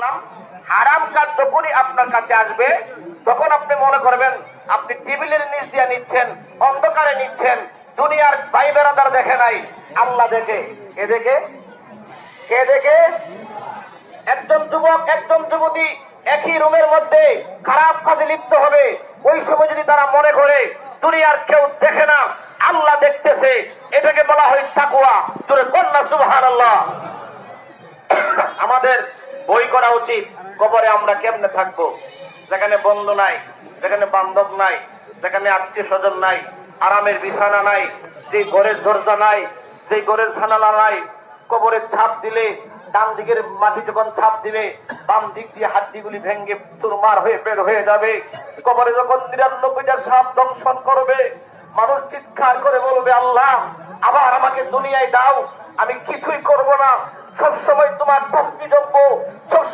বললাম, হারাম কাজ যখনই আপনার কাছে আসবে তখন আপনি মনে করবেন আপনি টেবিলের নিচ দিয়ে নিচ্ছেন, অন্ধকারে নিচ্ছেন, দুনিয়ার ভাই বেরাদার দেখে নাই, আল্লাহ দেখে। কে দেখে? কে দেখে? একজন যুবক একজন যুবতী একই রুমের মধ্যে খারাপ কাজে লিপ্ত হবে, ওই সময় যদি তারা মনে করে দুনিয়ার কেউ দেখে না, আল্লাহ দেখতেছে, এটাকে বলা হয় তাকওয়া। জোরে কন্যা সুবহানাল্লাহ। আমাদের বই করা উচিত, কবরে আমরা কেমনে থাকবো, যেখানে বন্ধু নাই, যেখানে বান্ধব নাই, যেখানে আত্মীয় স্বজন নাই, আরামের বিছানা নাই, যে ঘরের দরজা নাই, যে ঘরের জানালা নাই। কবরের ছাপ দিলে ডান দিকের মাটি যখন ছাপ দিবে, বাম দিক দিয়ে হাড্ডিগুলি ভেঙ্গে চুরমার হয়ে বের হয়ে যাবে। কবরে যখন ৯৯টা সাপ দংশন করবে, মানুষ চিৎকার করে বলবে, আল্লাহ আবার আমাকে দুনিয়ায় দাও, আমি কিছুই করব না, সবসময় তোমার তাসবিহ জপবো, সবসময়